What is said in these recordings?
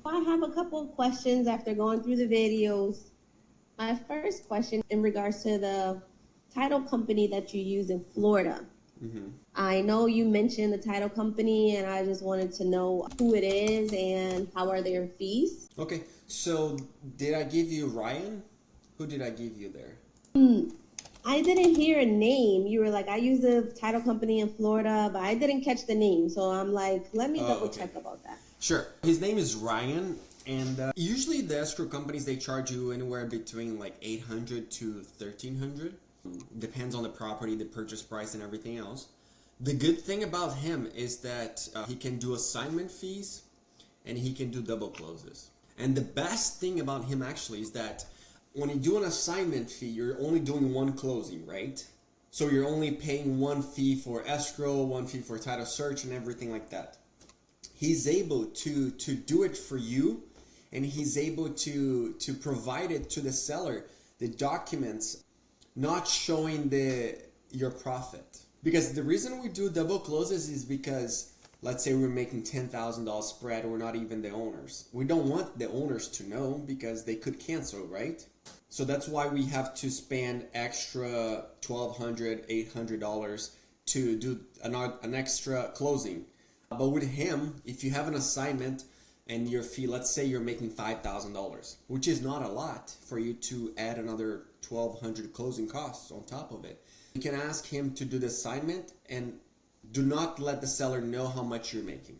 I have a couple of questions after going through the videos. My first question in regards to the title company that you use in Florida. I know you mentioned the title company, and I just wanted to know who it is and how are their fees. Okay, so did I give you Ryan? Who did I give you there? I didn't hear a name. You were like, I use a title company in Florida, but I didn't catch the name. So I'm like, let me double Okay. check about that. Sure. His name is Ryan, and usually the escrow companies they charge you anywhere between like 800 to 1300. Depends on the property, the purchase price, and everything else. The good thing about him is that he can do assignment fees and he can do double closes. And the best thing about him actually is that when you do an assignment fee, you're only doing one closing, right? So you're only paying one fee for escrow, one fee for title search, and everything like that. He's able to do it for you, and he's able to provide it to the seller, the documents, not showing your profit. Because the reason we do double closes is because let's say we're making $10,000 spread, we're not even the owners. We don't want the owners to know because they could cancel, right? So that's why we have to spend extra $1,200, $800 to do an extra closing. But with him, if you have an assignment and your fee, let's say you're making $5,000, which is not a lot for you to add another $1,200 closing costs on top of it. You can ask him to do the assignment and do not let the seller know how much you're making.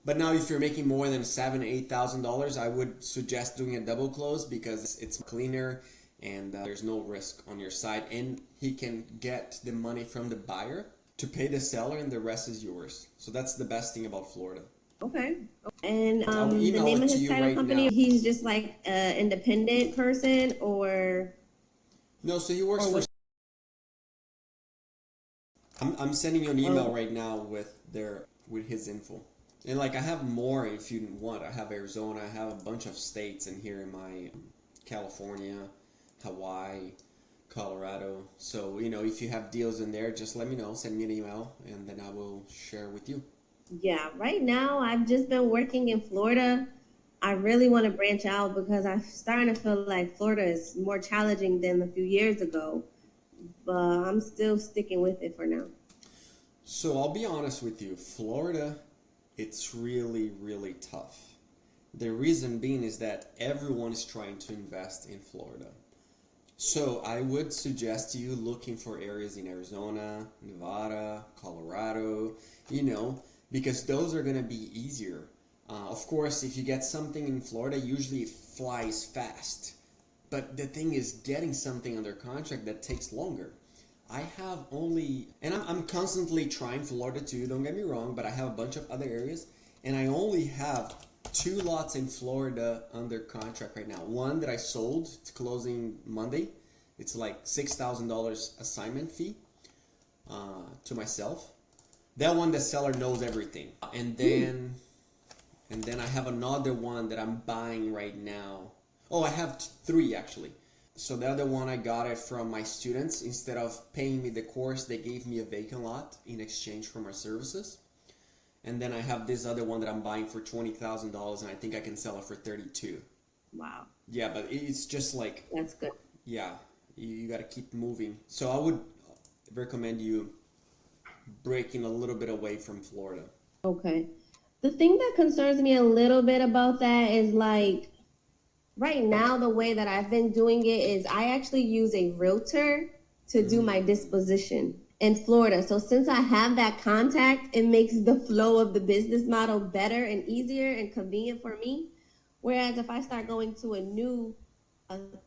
But now if you're making more than $7,000, $8,000, I would suggest doing a double close because it's cleaner and there's no risk on your side. And he can get the money from the buyer to pay the seller and the rest is yours. So that's the best thing about Florida. Okay. And I'll the email name it of to his you title right company, now. he's just like an independent person or... No, so he works for... I'm sending you an email right now with his info. And like I have more if you want. I have Arizona, I have a bunch of states in here in my California, Hawaii, Colorado. So, if you have deals in there, just let me know, send me an email, and then I will share with you. Yeah, right now I've just been working in Florida. I really want to branch out because I'm starting to feel like Florida is more challenging than a few years ago. But I'm still sticking with it for now. So I'll be honest with you, Florida, it's really, really tough. The reason being is that everyone is trying to invest in Florida. So I would suggest you looking for areas in Arizona, Nevada, Colorado, because those are going to be easier. Of course, if you get something in Florida, usually it flies fast. But the thing is getting something under contract that takes longer. I have only, and I'm constantly trying Florida too, don't get me wrong, but I have a bunch of other areas, and I only have 2 lots in Florida under contract right now. One that I sold, it's closing Monday. It's like $6,000 assignment fee to myself. That one, the seller knows everything. And then I have another one that I'm buying right now. Oh, I have 3 actually. So the other one, I got it from my students. Instead of paying me the course, they gave me a vacant lot in exchange for my services. And then I have this other one that I'm buying for $20,000, and I think I can sell it for $32,000. Wow. Yeah, but it's just like... That's good. Yeah, you got to keep moving. So I would recommend you breaking a little bit away from Florida. Okay. The thing that concerns me a little bit about that is like, right now, the way that I've been doing it is I actually use a realtor to do my disposition in Florida. So since I have that contact, it makes the flow of the business model better and easier and convenient for me. Whereas if I start going to a new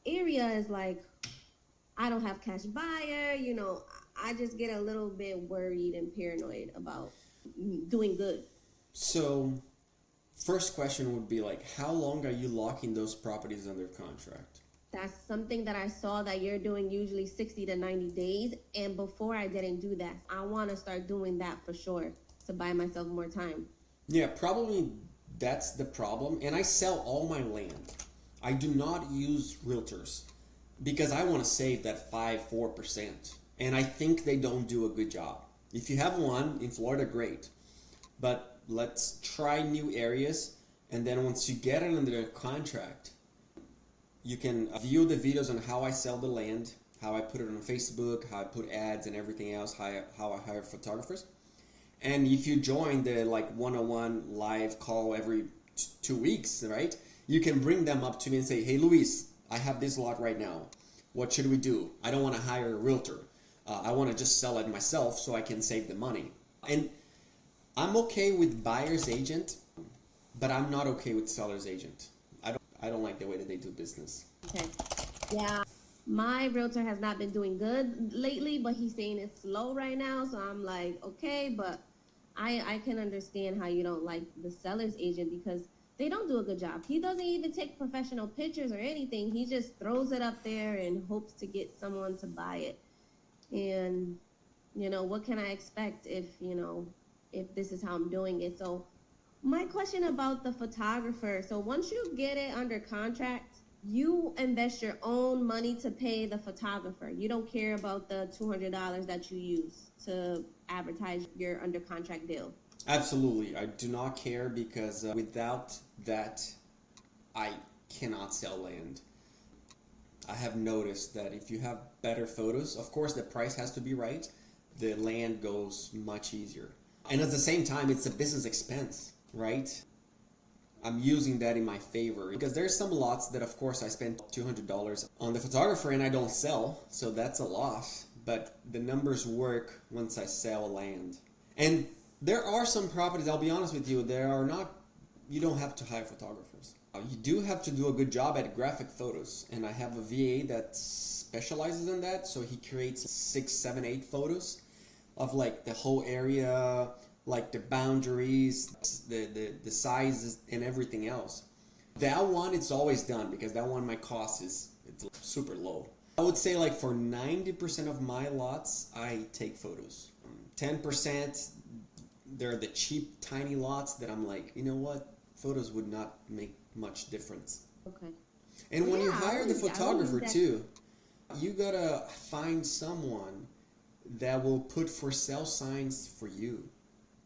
area, it's like, I don't have cash buyer, I just get a little bit worried and paranoid about doing good. So first question would be like, how long are you locking those properties under contract? That's something that I saw that you're doing usually 60 to 90 days. And before I didn't do that. I want to start doing that for sure to buy myself more time. Yeah, probably that's the problem. And I sell all my land. I do not use realtors because I want to save that 4%. And I think they don't do a good job. If you have one in Florida, great. But let's try new areas. And then once you get it under contract, you can view the videos on how I sell the land, how I put it on Facebook, how I put ads and everything else, how I hire photographers. And if you join the like one-on-one live call every 2 weeks, right? You can bring them up to me and say, hey, Luis, I have this lot right now. What should we do? I don't want to hire a realtor. I want to just sell it myself so I can save the money. And I'm okay with buyer's agent, but I'm not okay with seller's agent. I don't like the way that they do business. Okay. Yeah. My realtor has not been doing good lately, but he's saying it's slow right now. So I'm like, okay, but I can understand how you don't like the seller's agent because they don't do a good job. He doesn't even take professional pictures or anything. He just throws it up there and hopes to get someone to buy it. And, what can I expect if this is how I'm doing it? So my question about the photographer. So once you get it under contract, you invest your own money to pay the photographer. You don't care about the $200 that you use to advertise your under contract deal. Absolutely. I do not care because without that, I cannot sell land. I have noticed that if you have better photos, of course the price has to be right, the land goes much easier. And at the same time, it's a business expense, right? I'm using that in my favor because there's some lots that of course I spent $200 on the photographer and I don't sell, so that's a loss. But the numbers work once I sell land. And there are some properties, I'll be honest with you, you don't have to hire photographers. You do have to do a good job at graphic photos. And I have a VA that specializes in that. So he creates 6, 7, 8 photos of like the whole area, like the boundaries, the sizes and everything else. That one, it's always done because that one, my cost it's super low. I would say like for 90% of my lots, I take photos. 10%, they're the cheap, tiny lots that I'm like, you know what? Photos would not make much difference. Okay. And when you hire the photographer too, you gotta find someone that will put for sale signs for you.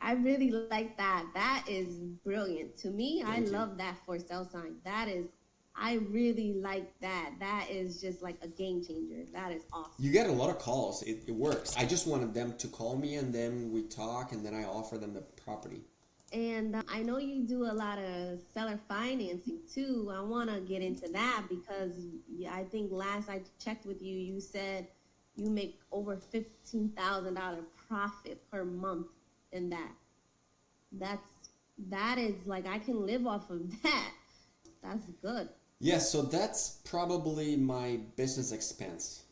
I really like that. That is brilliant. To me, I Thank you. love that for sale sign. I really like that. That is just like a game changer. That is awesome. You get a lot of calls. It works. I just wanted them to call me and then we talk and then I offer them the property. And I know you do a lot of seller financing too. I want to get into that because I think last I checked with you, you said you make over $15,000 profit per month in that. That is like, I can live off of that. That's good. Yes, so that's probably my business expense.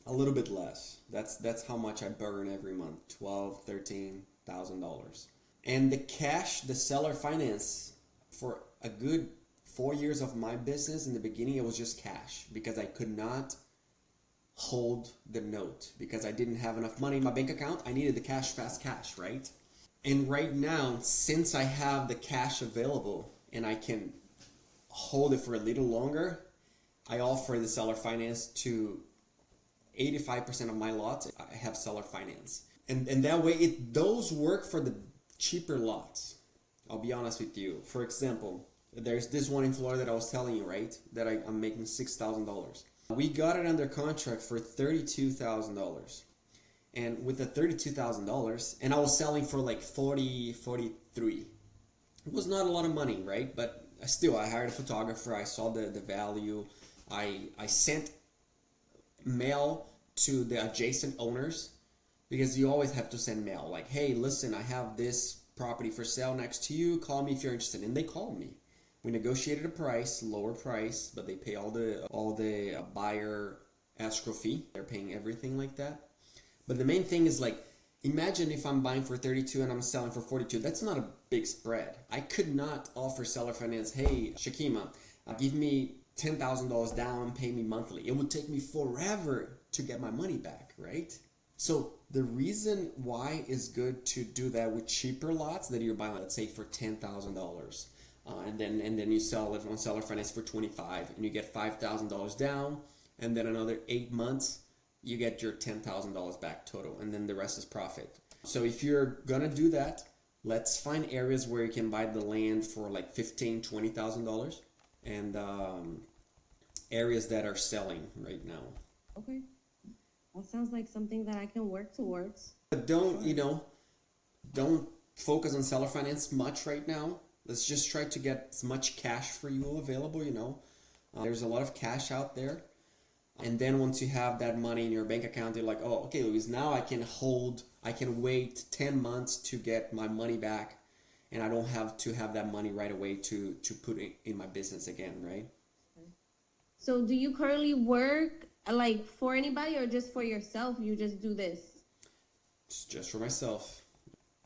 A little bit less. That's how much I burn every month. $12,000-$13,000. And the cash, the seller finance, for a good 4 years of my business, in the beginning it was just cash because I could not hold the note because I didn't have enough money in my bank account. I needed the cash, fast cash, right? And right now, since I have the cash available and I can hold it for a little longer, I offer the seller finance to 85% of my lots. I have seller finance. And that way, those work for the cheaper lots. I'll be honest with you. For example, there's this one in Florida that I was telling you, right? That I'm making $6,000. We got it under contract for $32,000. And with the $32,000, and I was selling for like 40, 43. It was not a lot of money, right? But still, I hired a photographer. I saw the value. I sent mail to the adjacent owners because you always have to send mail. Like, hey, listen, I have this property for sale next to you. Call me if you're interested. And they called me. We negotiated a price, lower price, but they pay all the buyer escrow fee. They're paying everything like that. But the main thing is like, imagine if I'm buying for 32 and I'm selling for 42. That's not a big spread. I could not offer seller finance, hey, Shakima, give me $10,000 down, pay me monthly. It would take me forever to get my money back, right? So the reason why it's good to do that with cheaper lots that you're buying, let's say for $10,000, and then you sell it on seller finance for $25,000 and you get $5,000 down, and then another 8 months, you get your $10,000 back total, and then the rest is profit. So if you're gonna do that, Let's find areas where you can buy the land for like $15,000-$20,000, and areas that are selling right now. Okay. That sounds like something that I can work towards. But don't focus on seller finance much right now. Let's just try to get as much cash for you available, there's a lot of cash out there. And then once you have that money in your bank account, you're like, oh, okay, Luis, now I can wait 10 months to get my money back, and I don't have to have that money right away to put it in my business again, right? So do you currently work like for anybody or just for yourself? You just do this? It's just for myself.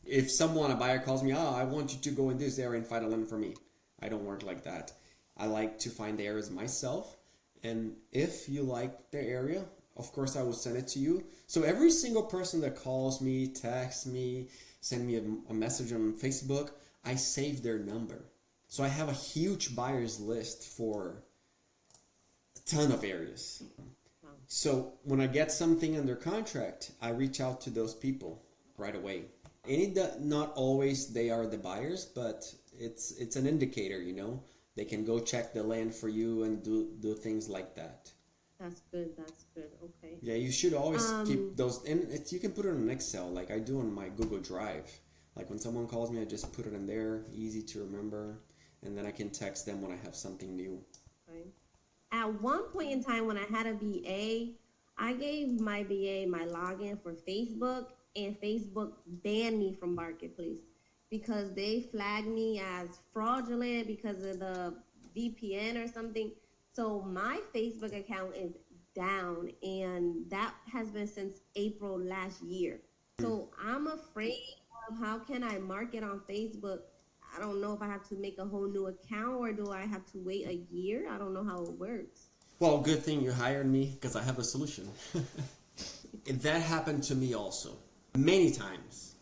If a buyer calls me, I want you to go in this area and find a land for me. I don't work like that. I like to find the areas myself. And if you like the area, of course, I will send it to you. So every single person that calls me, texts me, send me a message on Facebook, I save their number. So I have a huge buyers list for a ton of areas. So when I get something under contract, I reach out to those people right away. Not always they are the buyers, but it's an indicator, They can go check the land for you and do things like that. That's good. Okay. Yeah, you should always keep those, and you can put it on Excel, like I do on my Google Drive. Like when someone calls me, I just put it in there, easy to remember, and then I can text them when I have something new. Okay. At one point in time when I had a VA, I gave my VA my login for Facebook, and Facebook banned me from Marketplace because they flagged me as fraudulent because of the VPN or something. So my Facebook account is down, and that has been since April last year. So I'm afraid of how can I market on Facebook. I don't know if I have to make a whole new account or do I have to wait a year? I don't know how it works. Well, good thing you hired me because I have a solution. That happened to me also many times.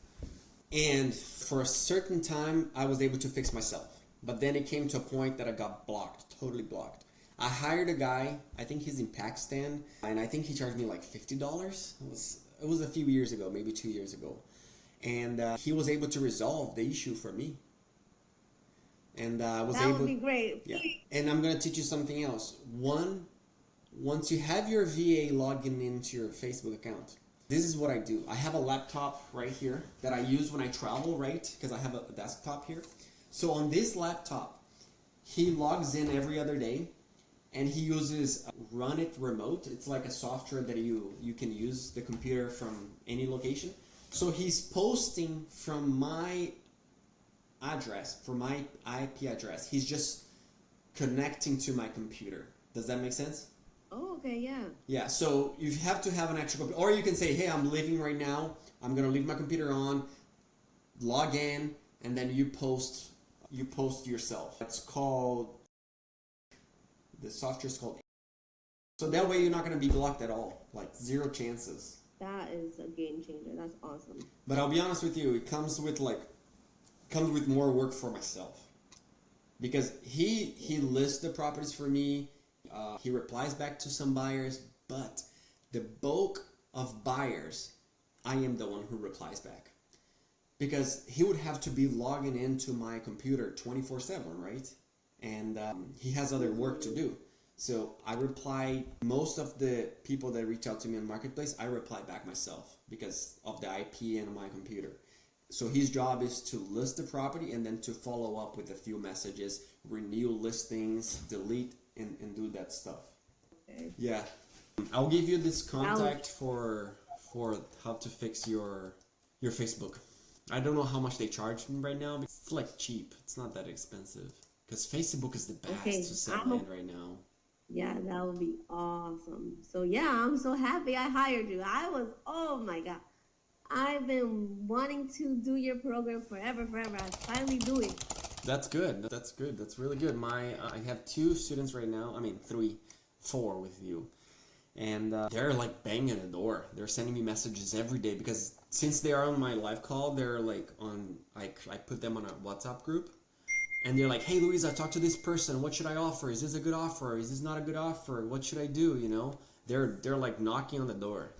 And for a certain time, I was able to fix myself. But then it came to a point that I got blocked, totally blocked. I hired a guy, I think he's in Pakistan, and I think he charged me like $50. It was a few years ago, maybe 2 years ago. And he was able to resolve the issue for me. And that would be great. Yeah. And I'm going to teach you something else. Once you have your VA logging into your Facebook account, this is what I do. I have a laptop right here that I use when I travel, right? Because I have a desktop here. So on this laptop, he logs in every other day, and he uses Run It Remote. It's like a software that you can use the computer from any location. So he's posting from my address, from my IP address. He's just connecting to my computer. Does that make sense? Oh, okay, yeah. Yeah, so you have to have an extra computer. Or you can say, hey, I'm leaving right now. I'm going to leave my computer on, log in, and then you post yourself. It's called, the software is called. So that way you're not going to be blocked at all. Like zero chances. That is a game changer. That's awesome. But I'll be honest with you, it comes with more work for myself. Because he lists the properties for me. He replies back to some buyers, but the bulk of buyers, I am the one who replies back. Because he would have to be logging into my computer 24/7, right? And he has other work to do. So I reply, most of the people that reach out to me on Marketplace, I reply back myself because of the IP and my computer. So his job is to list the property and then to follow up with a few messages, renew listings, delete, and do that stuff. Okay. Yeah. I'll give you this contact for how to fix your Facebook. I don't know how much they charge me right now, but it's like cheap. It's not that expensive. Because Facebook is the best to sell land right now. Yeah, that would be awesome. So yeah, I'm so happy I hired you. Oh my God. I've been wanting to do your program forever. I finally do it. That's good. That's really good. I have 2 students right now. I mean, 4 with you. And they're like banging the door. They're sending me messages every day because since they are on my live call, they're like I put them on a WhatsApp group. And they're like, hey, Luis, I talked to this person. What should I offer? Is this a good offer? Is this not a good offer? What should I do? They're like knocking on the door.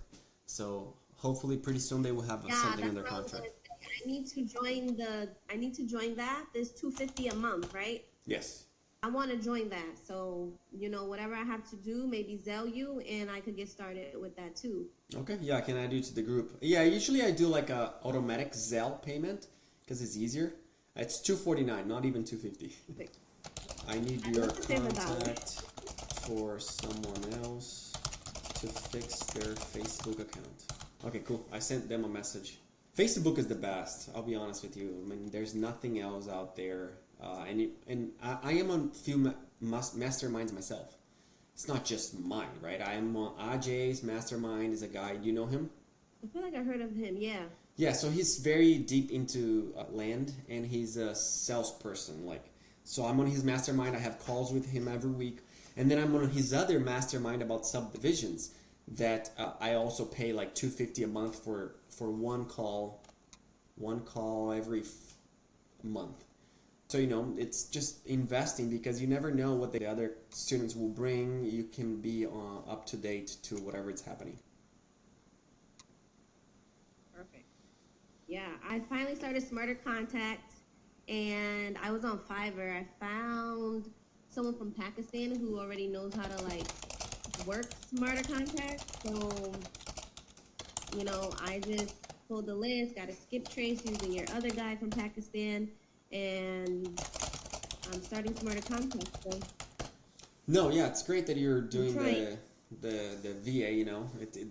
So hopefully pretty soon they will have something in their contract. I I need to join that. There's $250 a month, right? Yes. I want to join that. So, whatever I have to do, maybe Zelle you and I could get started with that too. Okay, yeah, I can add you to the group. Yeah, usually I do like a automatic Zelle payment because it's easier. It's $249, not even $250. I need your contact for someone else to fix their Facebook account. Okay, cool. I sent them a message. Facebook is the best. I'll be honest with you. I mean, there's nothing else out there. And I am on few masterminds myself. It's not just mine, right? I am on Ajay's mastermind. Is a guy. Do you know him? I feel like I heard of him. Yeah. Yeah. So he's very deep into land, and he's a salesperson. So I'm on his mastermind. I have calls with him every week, and then I'm on his other mastermind about subdivisions that I also pay like $250 a month for one call every month. So it's just investing because you never know what the other students will bring. You can be up to date to whatever is happening. Perfect. Yeah, I finally started Smarter Contact, and I was on Fiverr. I found someone from Pakistan who already knows how to work Smarter Contact. So, I just pulled the list, got a skip trace using your other guy from Pakistan, and I'm starting Smarter Contact. So. No, yeah, it's great that you're doing the VA.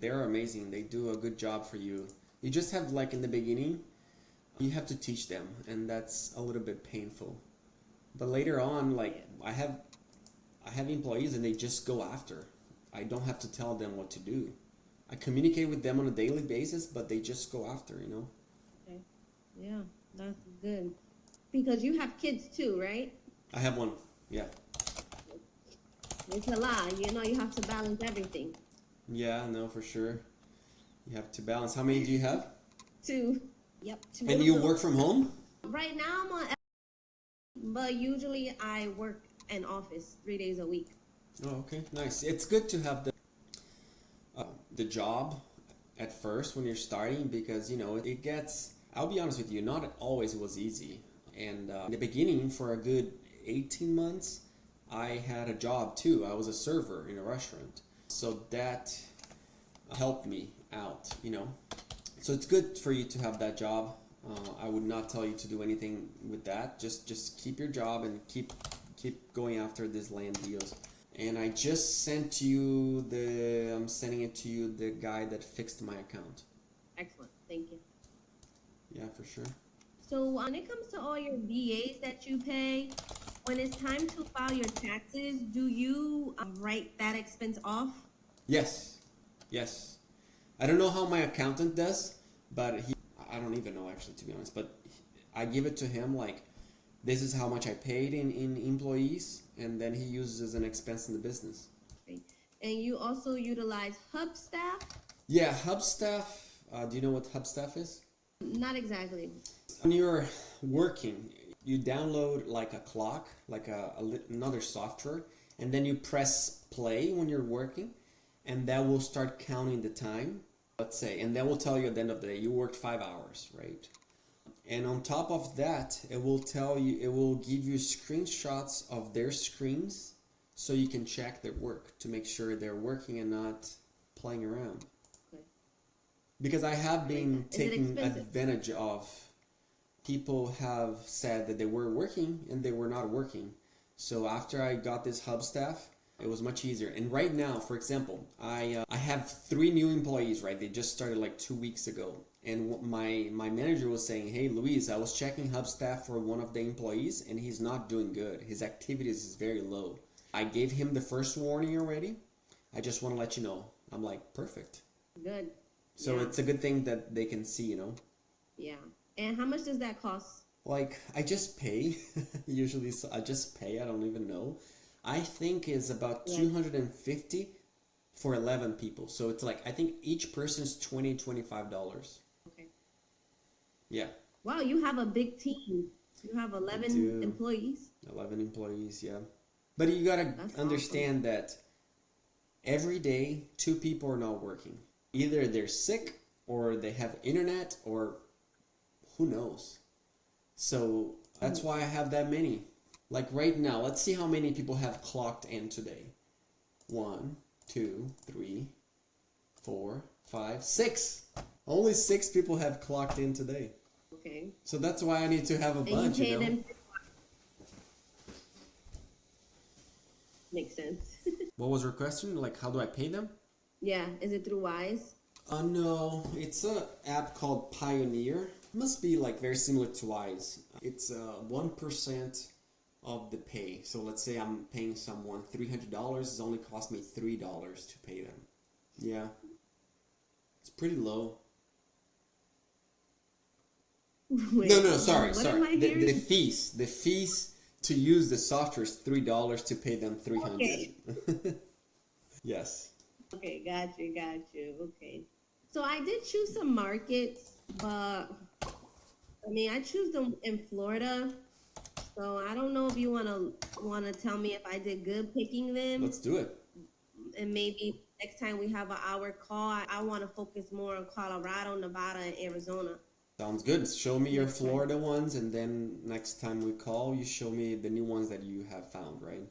They're amazing. They do a good job for you. You just have in the beginning, you have to teach them, and that's a little bit painful. But later on, I have employees and they just go after. I don't have to tell them what to do. I communicate with them on a daily basis, but they just go after, Okay. Yeah, that's good. Because you have kids too, right? I have one, yeah. It's a lot. You have to balance everything. Yeah, no, for sure. You have to balance. How many do you have? 2. Yep. 2. And you work from home? Right now I'm on, but usually I work in office 3 days a week. Oh, okay, nice. It's good to have the job at first when you're starting because it gets. I'll be honest with you, not always was easy. And in the beginning, for a good 18 months, I had a job too. I was a server in a restaurant, so that helped me out. So it's good for you to have that job. I would not tell you to do anything with that. Just keep your job and keep going after these land deals. And I just sent you I'm sending it to you, the guy that fixed my account. Excellent. Thank you. Yeah, for sure. So when it comes to all your VAs that you pay, when it's time to file your taxes, do you write that expense off? Yes. I don't know how my accountant does, but I don't even know actually, to be honest, but I give it to him this is how much I paid in employees, and then he uses as an expense in the business. Okay. And you also utilize Hubstaff? Yeah, Hubstaff. Do you know what Hubstaff is? Not exactly. When you're working, you download a clock, another software, and then you press play when you're working, and that will start counting the time, let's say, and that will tell you at the end of the day you worked 5 hours, right? And on top of that, it will give you screenshots of their screens so you can check their work to make sure they're working and not playing around. Okay. Because I have been taken advantage of. People have said that they were working and they were not working. So after I got this Hubstaff, it was much easier. And right now, for example, I have 3 new employees, right? They just started 2 weeks ago. And my manager was saying, hey, Luis, I was checking Hubstaff for one of the employees and he's not doing good. His activities is very low. I gave him the first warning already. I just want to let you know. I'm like, perfect. Good. So it's a good thing that they can see, Yeah. And how much does that cost? I just pay. Usually I just pay. I don't even know. I think it's about $250 for 11 people. So it's I think each person is $25. Okay. Yeah. Wow, you have a big team. You have 11 employees. 11 employees, yeah. But you gotta understand that every day 2 people are not working. Either they're sick or they have internet or who knows? So that's why I have that many. Like right now, let's see how many people have clocked in today. 1, 2, 3, 4, 5, 6. Only 6 people have clocked in today. Okay. So that's why I need to have a bunch, you know? Them. Makes sense. What was your question? Like, how do I pay them? Yeah, is it through Wise? No, it's a app called Pioneer. It must be like very similar to Wise. It's 1% of the pay. So let's say I'm paying someone $300. It's only cost me $3 to pay them. Yeah, it's pretty low. Wait, No, sorry. The fees to use the software is $3 to pay them $300. Okay. Yes. Okay, got you. Okay. So I did choose some markets, but I mean I choose them in Florida. So I don't know if you wanna tell me if I did good picking them. Let's do it. And maybe next time we have an hour call, I want to focus more on Colorado, Nevada, and Arizona. Sounds good. Show me your Florida ones, and then next time we call, you show me the new ones that you have found, right?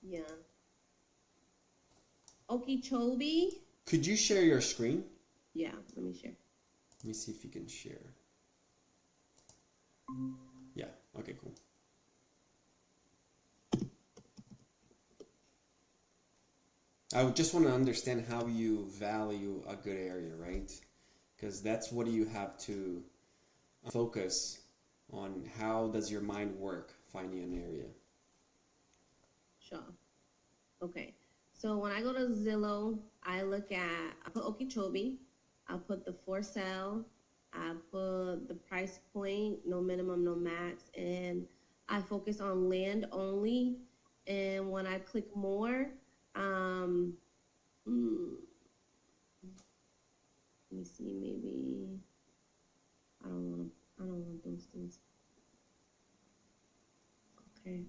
Yeah. Okeechobee. Could you share your screen? Yeah, let me share. Let me see if you can share. Yeah, okay, cool. I would just want to understand how you value a good area, right? Because that's what you have to focus on. How does your mind work finding an area? Sure. Okay. So when I go to Zillow, I put Okeechobee, I put the for sale, I put the price point, no minimum, no max, and I focus on land only. And when I click more, let me see, maybe I don't want those things. Okay.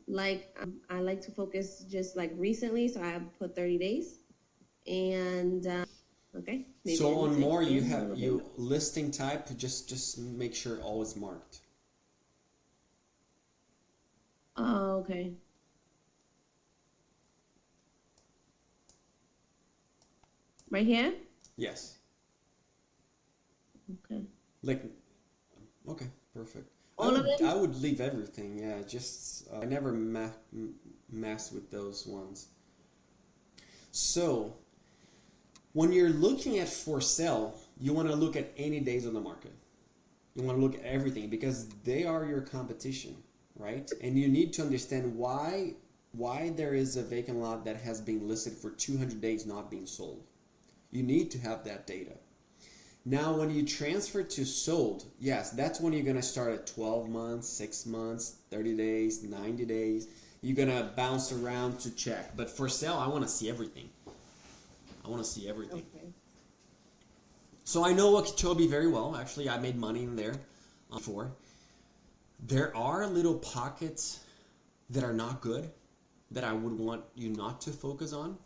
Like I like to focus just like recently, so I put 30 days. And okay. So on more, you have you listing type. Just make sure all is marked. Oh, okay. Right here? Yes. Okay. Like, okay, perfect. All of them? I would leave everything. Yeah, just I never mess with those ones. So, when you're looking at for sale, you want to look at any days on the market. You want to look at everything because they are your competition, right? And you need to understand why there is a vacant lot that has been listed for 200 days not being sold. You need to have that data. Now, when you transfer to sold, yes, that's when you're going to start at 12 months, 6 months, 30 days, 90 days. You're going to bounce around to check. But for sale, I want to see everything. I want to see everything. Okay. So I know Okeechobee very well. Actually, I made money in there before. There are little pockets that are not good that I would want you not to focus on.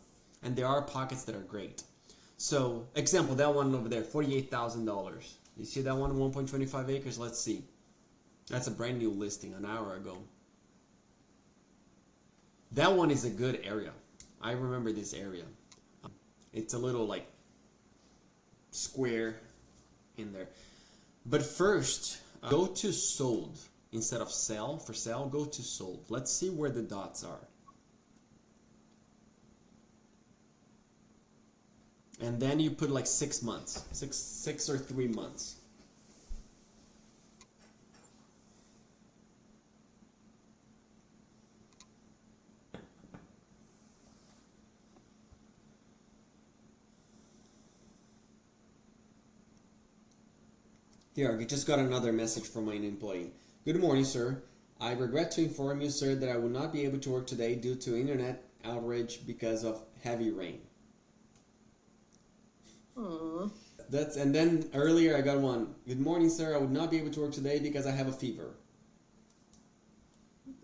And there are pockets that are great. So, example, that one over there, $48,000. You see that one, 1.25 acres? Let's see. That's a brand new listing an hour ago. That one is a good area. I remember this area. It's a little like square in there. But first, go to sold. Instead of sell, for sale, go to sold. Let's see where the dots are. And then you put like 6 months, six or 3 months. Here, I just got another message from an employee. Good morning, sir. I regret to inform you, sir, that I will not be able to work today due to internet outage because of heavy rain. Aww. And then earlier I got one. Good morning, sir. I would not be able to work today because I have a fever.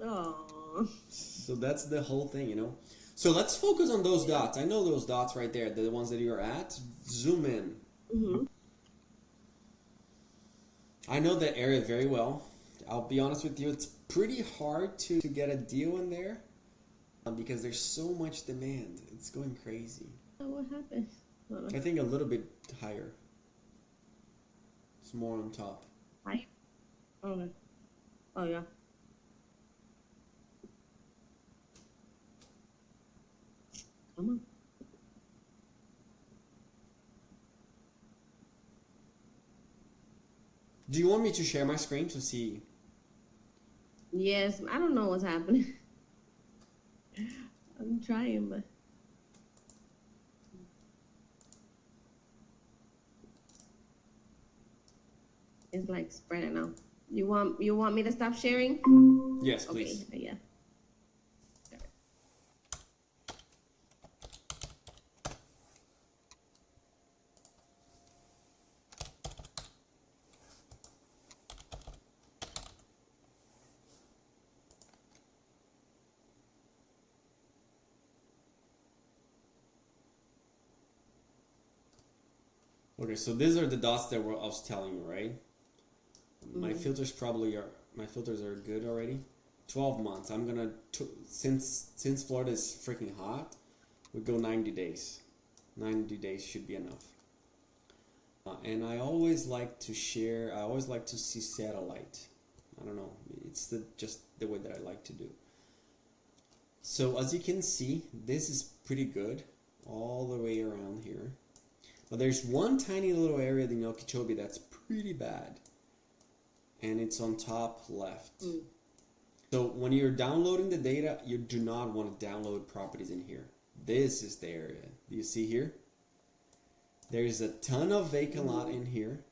Aww. So that's the whole thing, you know. So let's focus on those dots. I know those dots right there, the ones that you're at. Zoom in. Mm-hmm. I know that area very well. I'll be honest with you, it's pretty hard to get a deal in there because there's so much demand. It's going crazy. Oh, what happened? Hold I on. think a little bit higher. It's more on top. Hi. Okay. Oh yeah. Come on. Do you want me to share my screen to see? Yes, I don't know what's happening. I'm trying, but it's like spreading out. You want me to stop sharing? Yes, Okay, please. yeah. Okay, so these are the dots that I was telling you, right? My Mm. filters are good already. 12 months. I'm gonna since Florida is freaking hot, we go 90 days. 90 days should be enough. And I always like to share. I always like to see satellite. I don't know. It's just the way that I like to do. So as you can see, this is pretty good all the way around here. But there's one tiny little area in Okeechobee that's pretty bad. And it's on top left. Mm. So when you're downloading the data, you do not want to download properties in here. This is the area. Do you see here? There's a ton of vacant lot in here.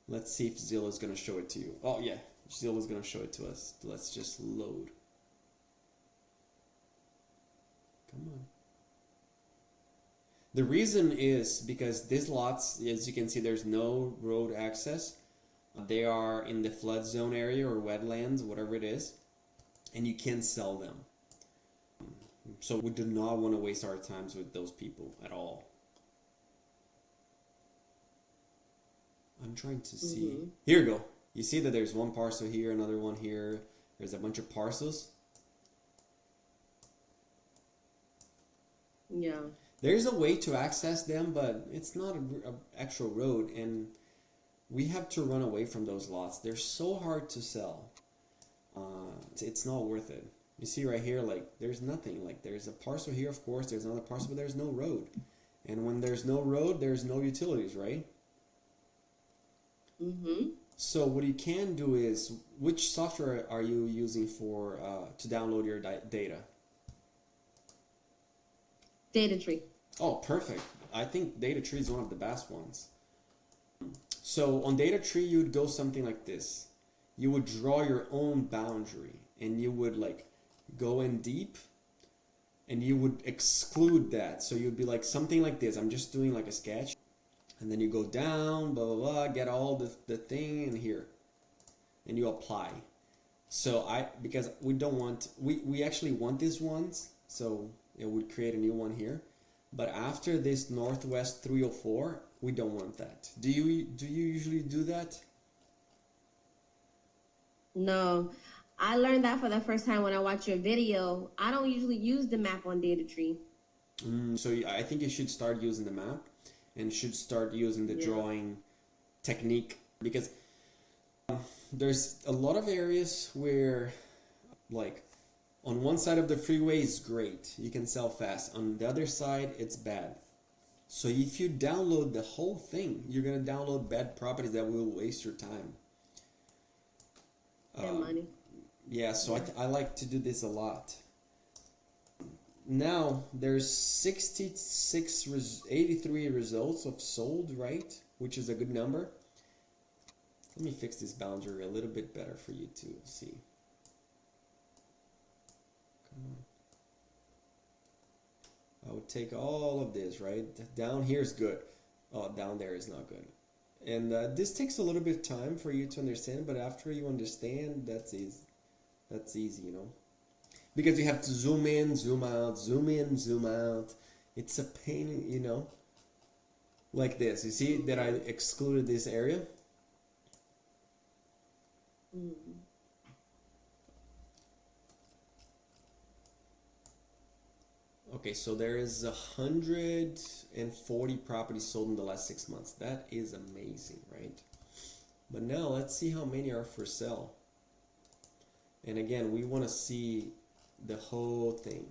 Let's see if Zillow is going to show it to you. Oh yeah, Zillow is going to show it to us. Let's just load. Come on. The reason is because these lots, as you can see, there's no road access. They are in the flood zone area or wetlands, whatever it is, and you can't sell them. So we do not want to waste our times with those people at all. I'm trying to see. Mm-hmm. Here we go. You see that there's one parcel here, another one here. There's a bunch of parcels. Yeah. There's a way to access them, but it's not an actual road, and we have to run away from those lots. They're so hard to sell. It's not worth it. You see right here, like, there's nothing. Like, there's a parcel here, of course. There's another parcel, but there's no road. And when there's no road, there's no utilities, right? Mm-hmm. So what you can do is, which software are you using for to download your data? Data tree. Oh, perfect. I think Data Tree is one of the best ones. So on Data Tree, you would go something like this. You would draw your own boundary, and you would like go in deep, and you would exclude that. So you'd be like something like this. I'm just doing like a sketch, and then you go down, blah blah blah, get all the thing in here, and you apply. So because we don't want we actually want these ones, so it would create a new one here. But after this Northwest 304, we don't want that. Do you usually do that? No, I learned that for the first time when I watched your video. I don't usually use the map on Data tree. So I think you should start using the map and should start using the drawing technique, because there's a lot of areas where, like, on one side of the freeway is great, you can sell fast. On the other side, it's bad. So if you download the whole thing, you're gonna download bad properties that will waste your time. And money. Yeah, so I like to do this a lot. Now there's 83 results of sold, right? Which is a good number. Let me fix this boundary a little bit better for you to see. Come on. I would take all of this, right? Down here is good. Oh, down there is not good. And this takes a little bit of time for you to understand, but after you understand, that's easy. That's easy, you know. Because you have to zoom in, zoom out, zoom in, zoom out. It's a pain, you know. like this. You see that I excluded this area? Mm. Okay, so there is 140 properties sold in the last 6 months. That is amazing, right? But now let's see how many are for sale. And again, we want to see the whole thing.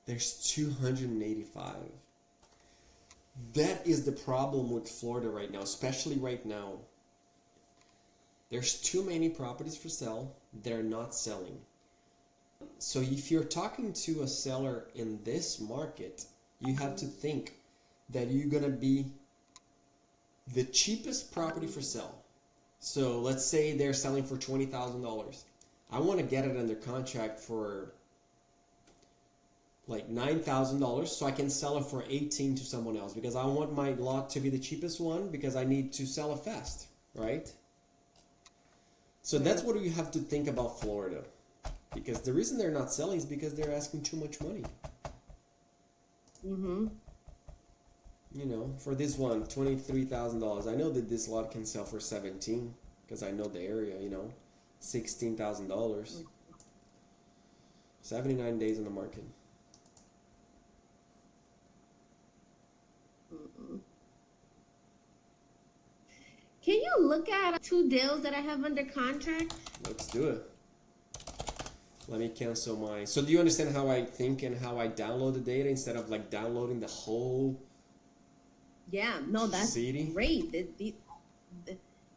There's 285. That is the problem with Florida right now, especially right now. There's too many properties for sale. They're not selling. So if you're talking to a seller in this market, you have to think that you're going to be the cheapest property for sale. So let's say they're selling for $20,000. I want to get it under contract for like $9,000 so I can sell it for $18,000 to someone else, because I want my lot to be the cheapest one because I need to sell it fast, right? So that's what you have to think about Florida, because the reason they're not selling is because they're asking too much money. Mm-hmm. You know, for this one, $23,000. I know that this lot can sell for $17,000 because I know the area. You know, $16,000. 79 days on the market. Can you look at 2 deals that I have under contract? Let's do it. Let me cancel my... So do you understand how I think and how I download the data instead of like downloading the whole... Yeah, no, that's CD? great.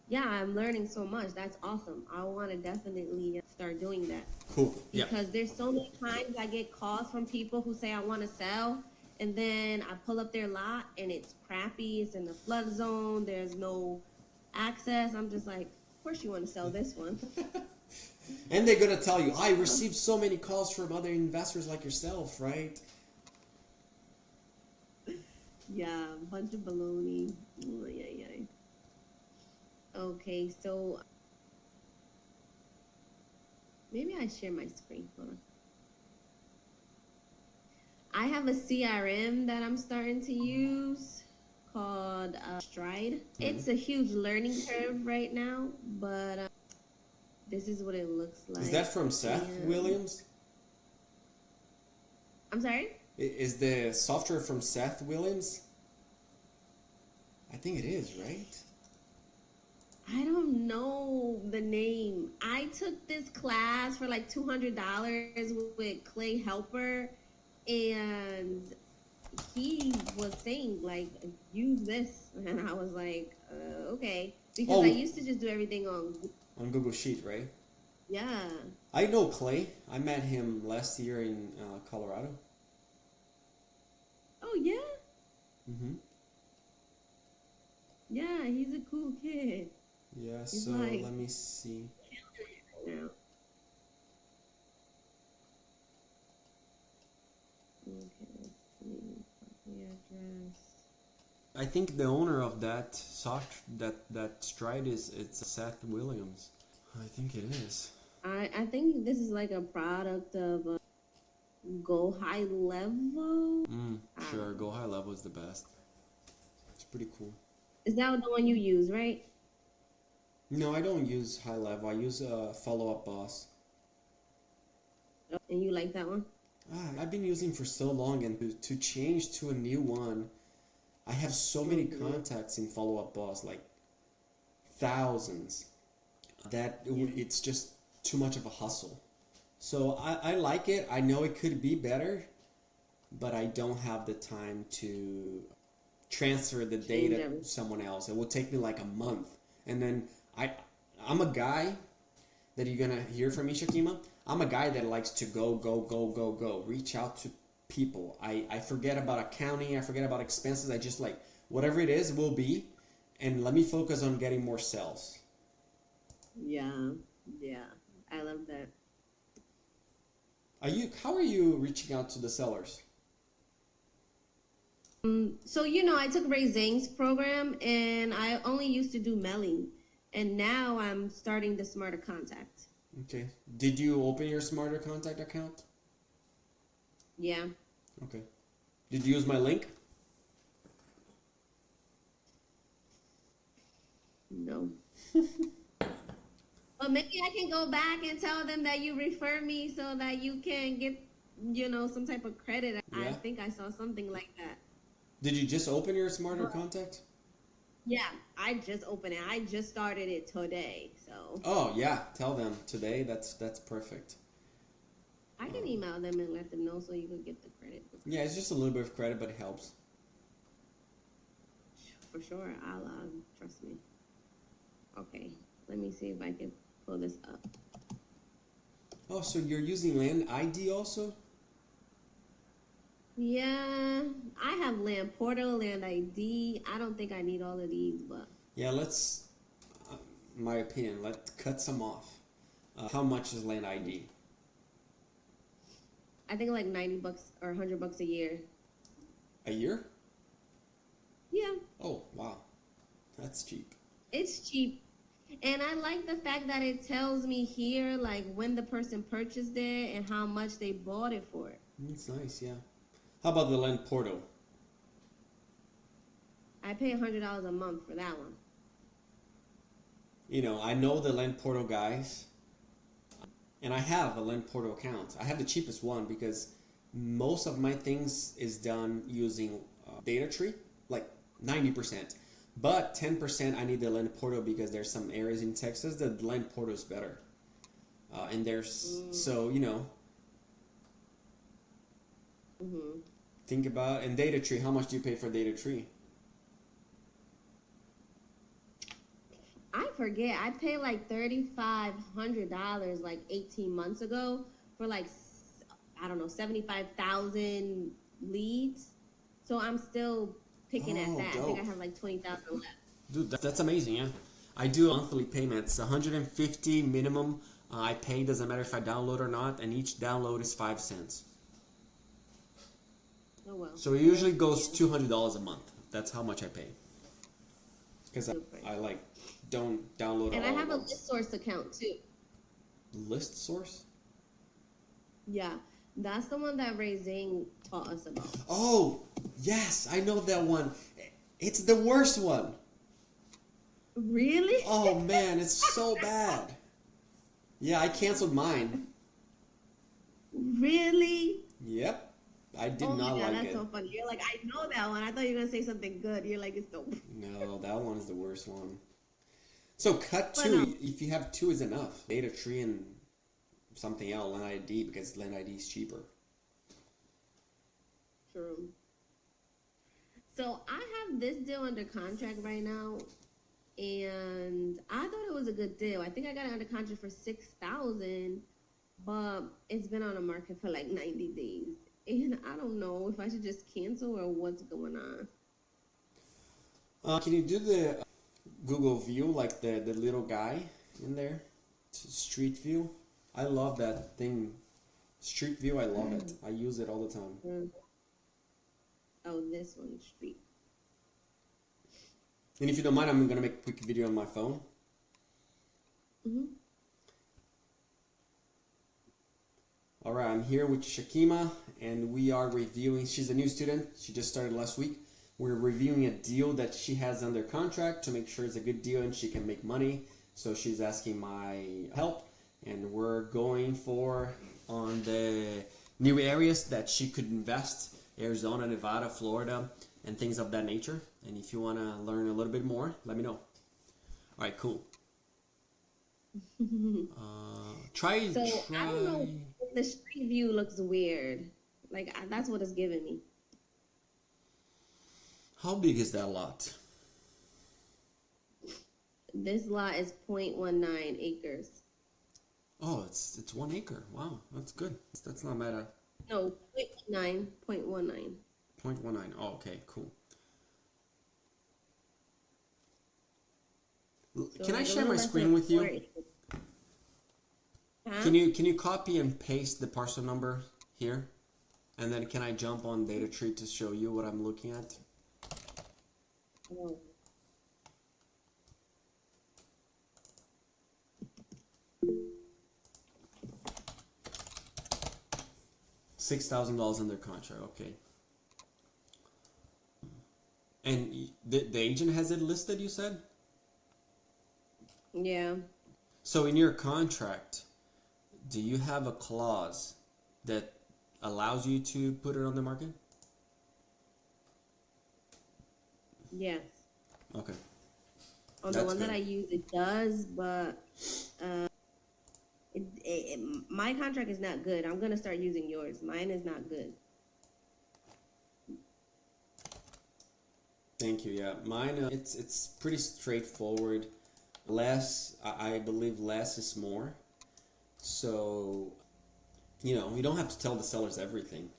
Yeah, I'm learning so much. That's awesome. I want to definitely start doing that. Cool. Because there's so many times I get calls from people who say I want to sell, and then I pull up their lot and it's crappy. It's in the flood zone. There's no access. I'm just like, of course you want to sell this one. And they're going to tell you, I received so many calls from other investors like yourself, right? Yeah, a bunch of baloney. Oh, yeah. Okay, so maybe I share my screen. Hold on. I have a CRM that I'm starting to use called Stride. Mm-hmm. It's a huge learning curve right now, but this is what it looks like. Is that from Seth Williams? I'm sorry? Is the software from Seth Williams? I think it is, right? I don't know the name. I took this class for like $200 with Clay Helper, and he was saying like, use this, and I was like, okay, because I used to just do everything on Google Sheet, right? Yeah. I know Clay. I met him last year in Colorado. Oh yeah. Mm-hmm. Yeah, he's a cool kid. Yeah. He's so like, let me see. Now. Okay, let's see. Copy address. I think the owner of that that Stride it's Seth Williams. I think it is. I think this is like a product of Go High Level. Sure, Go High Level is the best. It's pretty cool. Is that the one you use, right? No, I don't use High Level. I use Follow Up Boss. And you like that one? I've been using for so long, and to change to a new one, I have so many contacts in Follow Up Boss, like thousands, that it's just too much of a hustle. So I like it. I know it could be better, but I don't have the time to transfer the data to someone else. It will take me like a month. And then I'm a guy that you're going to hear from me, Shakima. I'm a guy that likes to go, reach out to people. I forget about accounting. I forget about expenses. I just like, whatever it is, will be. And let me focus on getting more sales. Yeah. I love that. How are you reaching out to the sellers? So, I took Ray Zhang's program, and I only used to do mailing. And now I'm starting the Smarter Contact. Okay. Did you open your Smarter Contact account? Yeah. Okay. Did you use my link? No. But maybe I can go back and tell them that you refer me so that you can get, some type of credit. I Yeah. think I saw something like that. Did you just open your Smarter Contact? Yeah, I just opened it. I just started it today, so Oh yeah, tell them today. That's perfect. I can email them and let them know so you can get the credit. Yeah, it's just a little bit of credit, but it helps. For sure, I'll trust me. Okay, let me see if I can pull this up. Oh, so you're using Land ID also? Yeah, I have Land Portal, Land ID. I don't think I need all of these, but Yeah, let's. My opinion. Let's cut some off. How much is Land ID? I think like $90 or $100 a year. A year? Yeah, Oh wow, that's cheap. it's cheap. And I like the fact that it tells me here like when the person purchased it and how much they bought it for. It's nice, yeah. How about the Land Portal? I pay $100 a month for that one. You know, I know the Land Portal guys, and I have a Land Portal account. I have the cheapest one because most of my things is done using data tree, like 90%. But 10% I need the Land Portal because there's some areas in Texas that Land Portal is better. And there's, so, think about, and data tree, how much do you pay for data tree? I forget. I paid like $3,500 like 18 months ago for like, I don't know, 75,000 leads. So I'm still picking at that. Dope. I think I have like 20,000 left. Dude, that's amazing, yeah. I do monthly payments, 150 minimum. I pay, doesn't matter if I download or not, and each download is 5 cents. Oh well. So it usually goes $200 a month. That's how much I pay. Because I don't download And all I have a at once. list source account too. List source? Yeah, that's the one that Ray Zing taught us about. Oh, yes, I know that one. It's the worst one. Really? Oh man, it's so bad. Yeah, I canceled mine. Really? Yep. I did Oh not my God, like that's it. so funny. You're like, I know that one. I thought you were gonna say something good. You're like, it's dope. No, that one is the worst one. So cut But, two. If you have two is enough. Data tree and something else, Land ID, because Land ID is cheaper. True. So I have this deal under contract right now, and I thought it was a good deal. I think I got it under contract for $6,000, but it's been on the market for like 90 days, and I don't know if I should just cancel or what's going on. Can you do the Google view, like the little guy in there? Street view? I love that thing. Street view, I love it. I use it all the time. Oh, this one, street. And if you don't mind, I'm going to make a quick video on my phone. Alright, I'm here with Shakima, and we are reviewing, she's a new student, she just started last week. We're reviewing a deal that she has under contract to make sure it's a good deal and she can make money. So she's asking my help, and we're going for on the new areas that she could invest, Arizona, Nevada, Florida, and things of that nature. And if you want to learn a little bit more, let me know. Alright, cool. Try. I don't know. The street view looks weird. Like that's what it's giving me. How big is that lot? This lot is 0.19 acres. Oh, it's 1 acre. Wow, that's good. That's not bad. No, 0.19. 0.19. 0.19. Oh, okay, cool. So can I like share my screen with you? Huh? Can you copy and paste the parcel number here? And then can I jump on data tree to show you what I'm looking at? Oh. $6,000 under contract. Okay. And the agent has it listed, you said? Yeah. So in your contract, do you have a clause that allows you to put it on the market? Yes. Okay. On the one that I use, it does, but my contract is not good. I'm gonna start using yours. Mine is not good. Thank you. Yeah, mine. It's pretty straightforward. Less, I believe, less is more. So, you don't have to tell the sellers everything.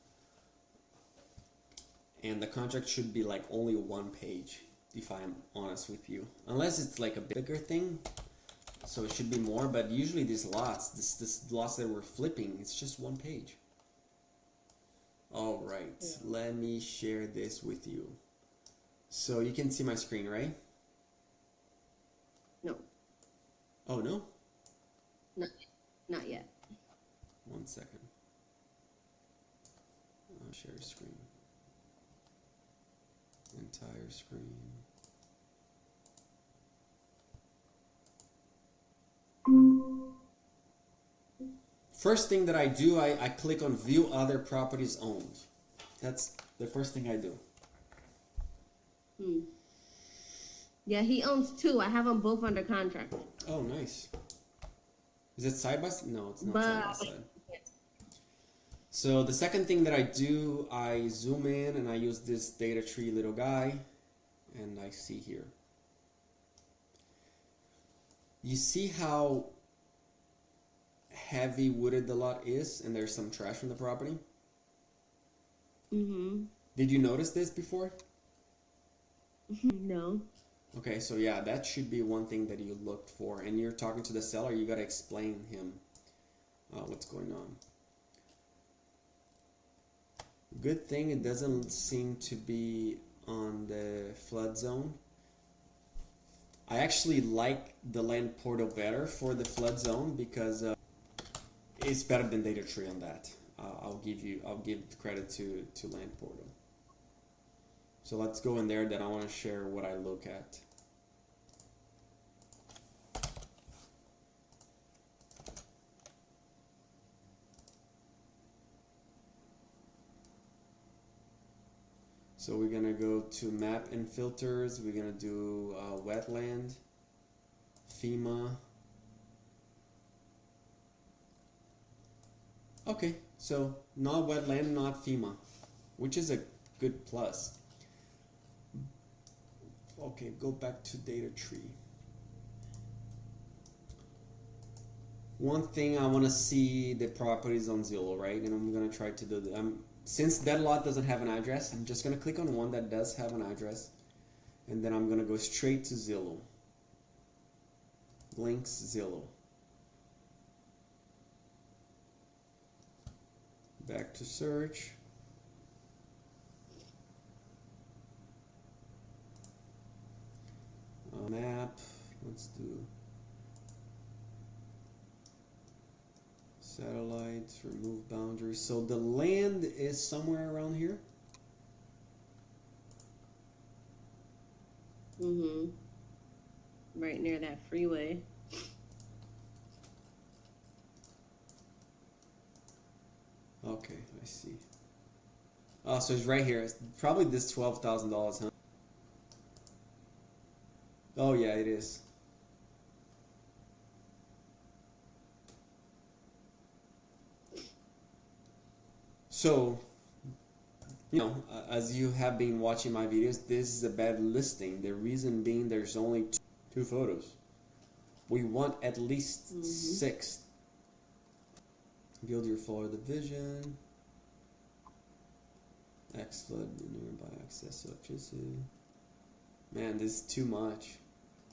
And the contract should be like only one page, if I'm honest with you. Unless it's like a bigger thing, so it should be more. But usually these lots, this lots that we're flipping, it's just one page. All right, let me share this with you. So you can see my screen, right? No. Oh, no? Not yet. 1 second. I'll share screen. Entire screen. First thing that I do, I click on view other properties owned. That's the first thing I do. Yeah, he owns 2. I have them both under contract. Oh, nice. Is it side by side? No, it's not side by side. So the second thing that I do, I zoom in and I use this data tree little guy, and I see here. You see how heavy wooded the lot is, and there's some trash on the property? Mm-hmm. Did you notice this before? No. Okay, so yeah, that should be one thing that you looked for. And you're talking to the seller, you gotta explain him what's going on. Good thing it doesn't seem to be on the flood zone. I actually like the land portal better for the flood zone because it's better than data tree on that. I'll give credit to land portal. So let's go in there. Then I want to share what I look at. So we're gonna go to map and filters. We're gonna do wetland, FEMA. Okay, so not wetland, not FEMA, which is a good plus. Okay, go back to data tree. One thing, I want to see the properties on Zillow, right? And I'm gonna try to do that. Since that lot doesn't have an address, I'm just gonna click on one that does have an address, and then I'm gonna go straight to Zillow. Links Zillow. Back to search. Map. Let's do satellites. Remove boundaries. So the land is somewhere around here. Mm-hmm. Right near that freeway. Okay, I see. Oh, so it's right here. It's probably this $12,000, huh? Oh yeah, it is. So, as you have been watching my videos, this is a bad listing. The reason being there's only two photos. We want at least 6. Build your floor division. X-flood nearby access electricity. Man, this is too much.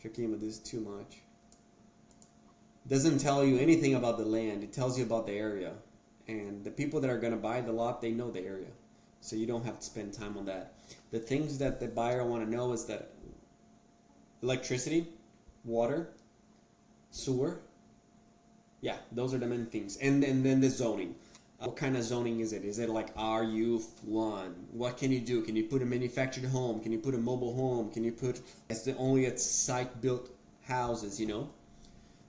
Shakima, this is too much. Doesn't tell you anything about the land. It tells you about the area. And the people that are going to buy the lot, they know the area. So you don't have to spend time on that. The things that the buyer want to know is that electricity, water, sewer. Yeah, those are the main things. And then the zoning. What kind of zoning is it? Is it like RU1? What can you do? Can you put a manufactured home? Can you put a mobile home? Can you put only at site built houses, you know?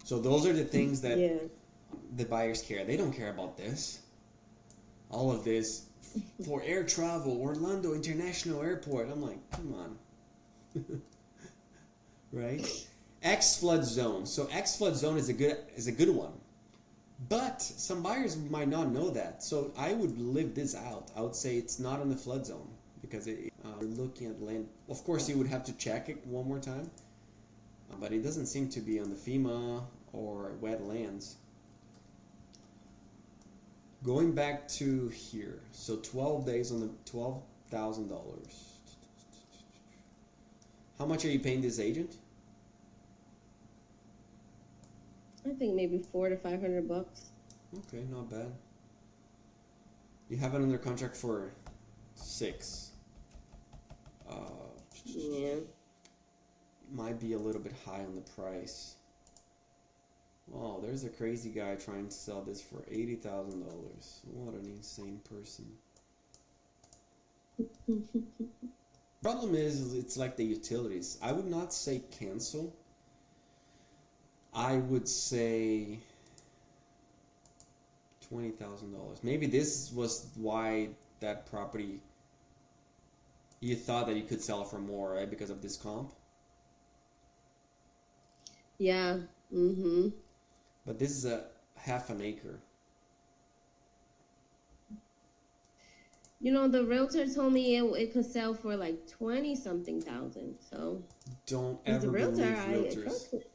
So those are the things that the buyers care. They don't care about this. All of this for air travel, Orlando International Airport. I'm like, come on. Right? X flood zone. So X flood zone is a good one. But some buyers might not know that. So I would leave this out. I would say it's not in the flood zone because we're looking at land. Of course, you would have to check it one more time. But it doesn't seem to be on the FEMA or wetlands. Going back to here. So 12 days on the $12,000. How much are you paying this agent? I think maybe $400 to $500. Okay, not bad. You have it under contract for 6. Yeah. Might be a little bit high on the price. Oh, there's a crazy guy trying to sell this for $80,000. What an insane person. Problem is, it's like the utilities. I would not say cancel. I would say $20,000. Maybe this was why that property, you thought that you could sell it for more, right? Because of this comp. Yeah. Mm-hmm. But this is a half an acre. You know, the realtor told me it could sell for like 20-something thousand. So don't as ever a realtor, believe I realtors. trust it.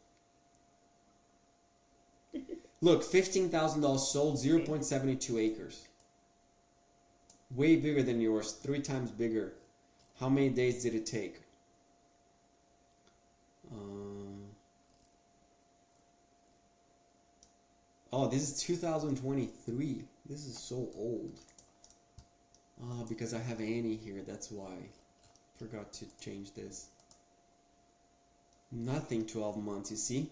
Look, $15,000 sold, 0.72 acres. Way bigger than yours, 3 times bigger. How many days did it take? Oh, this is 2023. This is so old. Because I have Annie here, that's why. Forgot to change this. Nothing 12 months, you see?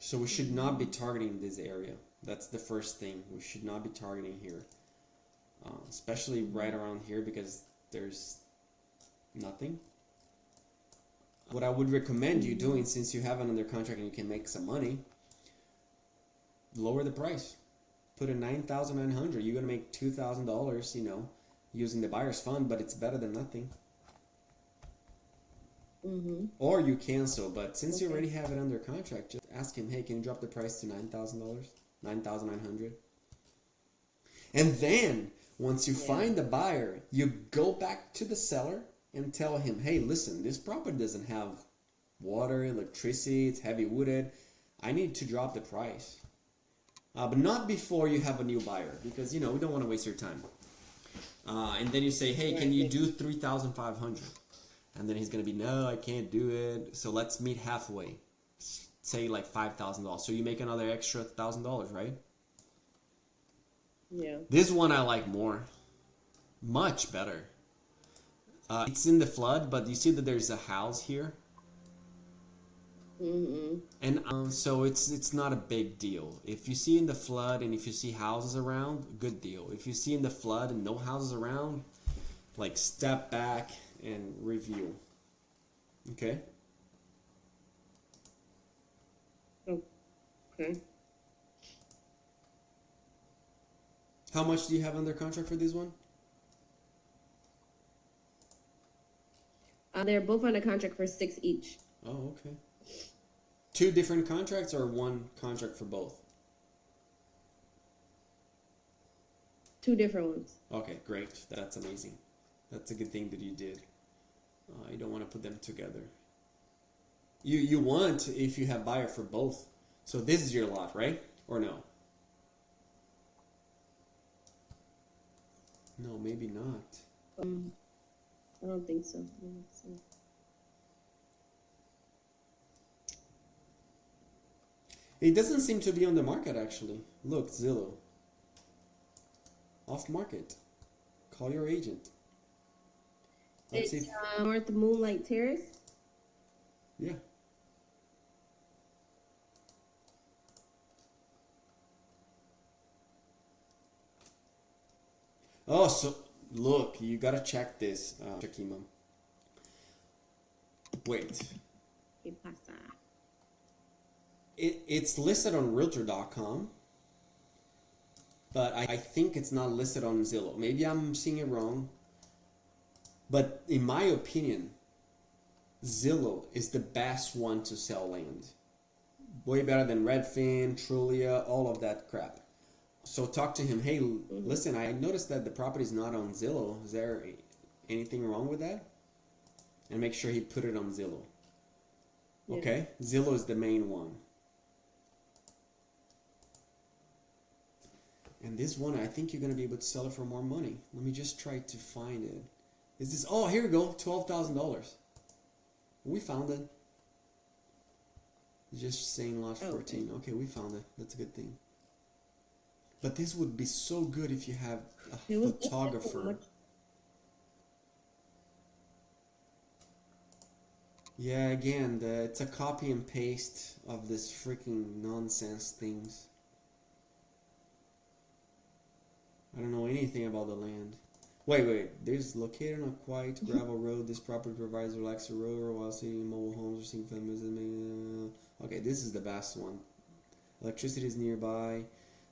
So we should not be targeting this area. That's the first thing. We should not be targeting here. Especially right around here because there's nothing. What I would recommend you doing, since you have it under contract and you can make some money, lower the price. Put in $9,900. You're gonna make $2,000, you know, using the buyer's fund, but it's better than nothing. Mm-hmm. Or you cancel, but since you already have it under contract, just ask him, hey, can you drop the price to $9,000? $9,900. And then once you find the buyer, you go back to the seller and tell him, hey, listen, this property doesn't have water, electricity, it's heavy wooded. I need to drop the price. But not before you have a new buyer, because, you know, we don't want to waste your time. And then you say, hey, can you do $3,500? And then he's going to be, no, I can't do it. So let's meet halfway. Say like $5,000. So you make another extra $1,000, right? Yeah. This one I like more. Much better. It's in the flood, but you see that there's a house here. Mm-hmm. And so it's not a big deal. If you see in the flood and if you see houses around, good deal. If you see in the flood and no houses around, like step back and review. Okay? Okay. How much do you have under contract for this one? They're both under contract for 6 each. Oh, okay. 2 different contracts or 1 contract for both? 2 different ones. Okay, great. That's amazing. That's a good thing that you did. You don't want to put them together. You want, if you have buyer for both. So this is your lot, right? Or no? No, maybe not. I don't think so. It doesn't seem to be on the market, actually. Look, Zillow. Off market. Call your agent. Let's It's see. North Moonlight Terrace. Yeah. Oh, so look, you gotta check this, Shakima. Wait, ¿Qué pasa? it's listed on Realtor.com, but I think it's not listed on Zillow. Maybe I'm seeing it wrong, but in my opinion, Zillow is the best one to sell land. Way better than Redfin, Trulia, all of that crap. So talk to him. Hey, listen, I noticed that the property is not on Zillow. Is there anything wrong with that? And make sure he put it on Zillow. Yeah. Okay, Zillow is the main one. And this one, I think you're gonna be able to sell it for more money. Let me just try to find it. Is this? Oh, here we go. $12,000. We found it. Just saying lot 14. Okay, we found it. That's a good thing. But this would be so good if you have a photographer. Yeah, again, it's a copy and paste of this freaking nonsense things. I don't know anything about the land. Wait. There's located on a quiet gravel road. This property provides a relaxed road while seeing mobile homes or seeing families. Okay, this is the best one. Electricity is nearby.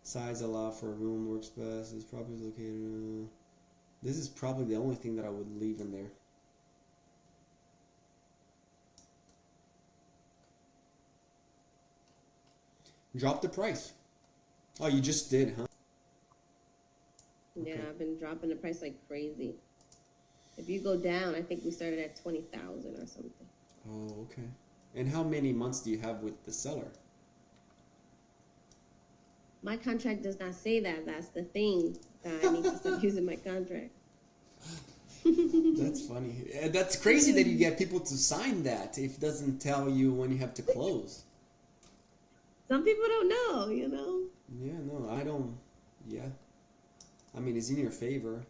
Size allow for a room workspace. This property is located. This is probably the only thing that I would leave in there. Drop the price. Oh, you just did, huh? Yeah, Okay. I've been dropping the price like crazy. If you go down, I think we started at 20,000 or something. Oh, okay. And how many months do you have with the seller? My contract does not say that. That's the thing that I need to stop using my contract. That's funny. That's crazy that you get people to sign that if it doesn't tell you when you have to close. Some people don't know, you know? Yeah, no, I don't. Yeah. I mean, it's in your favor.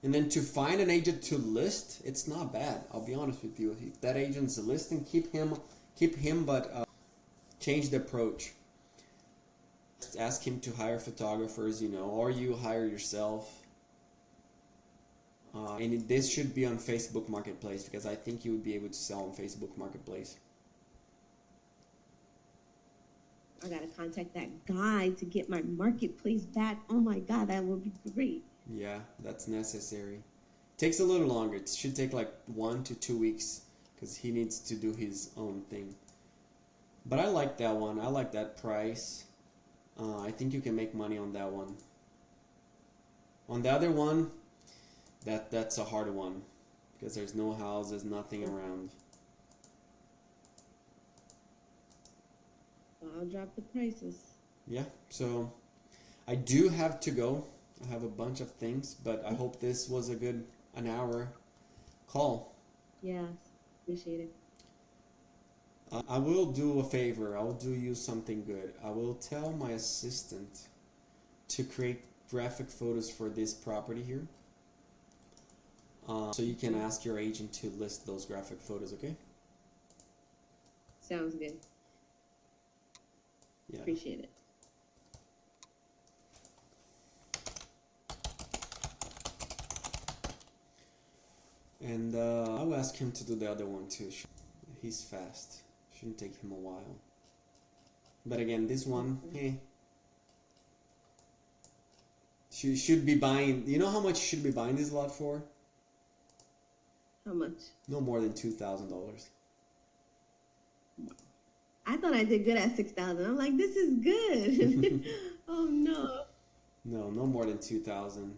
And then to find an agent to list, it's not bad. I'll be honest with you. If that agent's listing, keep him, but change the approach. Just ask him to hire photographers, or you hire yourself. And this should be on Facebook Marketplace because I think you would be able to sell on Facebook Marketplace. I gotta contact that guy to get my marketplace back. Oh my God, that would be great. Yeah, that's necessary. Takes a little longer. It should take like 1 to 2 weeks because he needs to do his own thing. But I like that one. I like that price. I think you can make money on that one. On the other one, that's a hard one because there's no houses, nothing around. I'll drop the prices. Yeah, so I do have to go. I have a bunch of things, but I hope this was an hour call. Yeah, appreciate it. I will do a favor. I will do you something good. I will tell my assistant to create graphic photos for this property here. So you can ask your agent to list those graphic photos, okay? Sounds good. Yeah. Appreciate it. And I'll ask him to do the other one too. He's fast. Shouldn't take him a while. But again, this one, She should be buying. You know how much you should be buying this lot for? How much? No more than $2,000. I thought I did good at 6,000. I'm like, this is good. Oh no. No more than 2,000.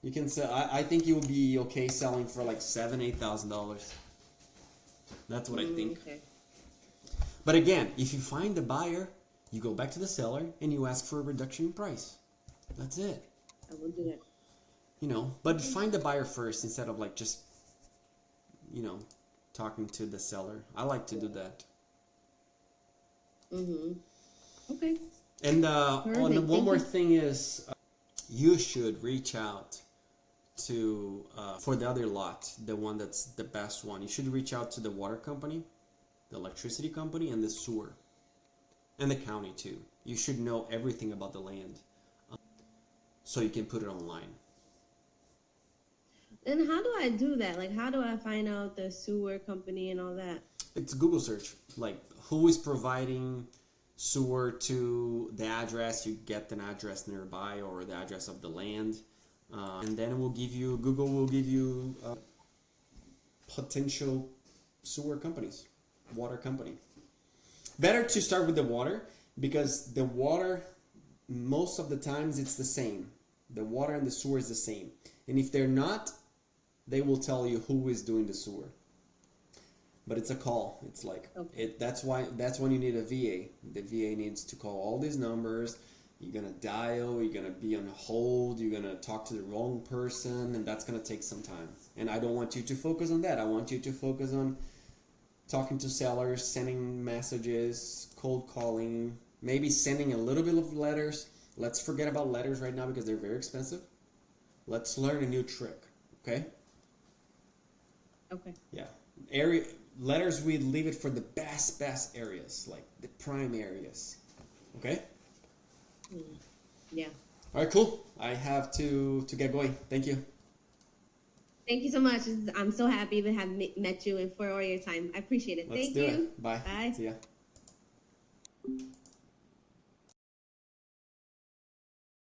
You can sell. I think you will be okay selling for like $7,000-8,000. That's what I think. Okay. But again, if you find a buyer, you go back to the seller and you ask for a reduction in price. That's it. I will do that. But find the buyer first instead of like just, talking to the seller. I like to do that. Okay. And Perfect. one more thing is, you should reach out to for the other lot, the one that's the best one. You should reach out to the water company, the electricity company, and the sewer, and the county too. You should know everything about the land, so you can put it online. Then how do I do that? Like, how do I find out the sewer company and all that? It's a Google search. Like, who is providing sewer to the address? You get an address nearby or the address of the land. And then it will give you, Google will give you potential sewer companies, water company. Better to start with the water, because the water, most of the times it's the same. The water and the sewer is the same. And if they're not, they will tell you who is doing the sewer. But it's a call. It's like that's when you need a VA. The VA needs to call all these numbers. You're gonna dial, you're gonna be on hold, you're gonna talk to the wrong person, and that's gonna take some time. And I don't want you to focus on that. I want you to focus on talking to sellers, sending messages, cold calling, maybe sending a little bit of letters. Let's forget about letters right now because they're very expensive. Let's learn a new trick, okay? Okay. Yeah. Letters, we leave it for the best areas, like the prime areas. Okay? Yeah. All right, cool. I have to get going. Thank you. Thank you so much. I'm so happy to have met you and for all your time. I appreciate it. Let's Thank do you. it. Bye. Bye. See ya.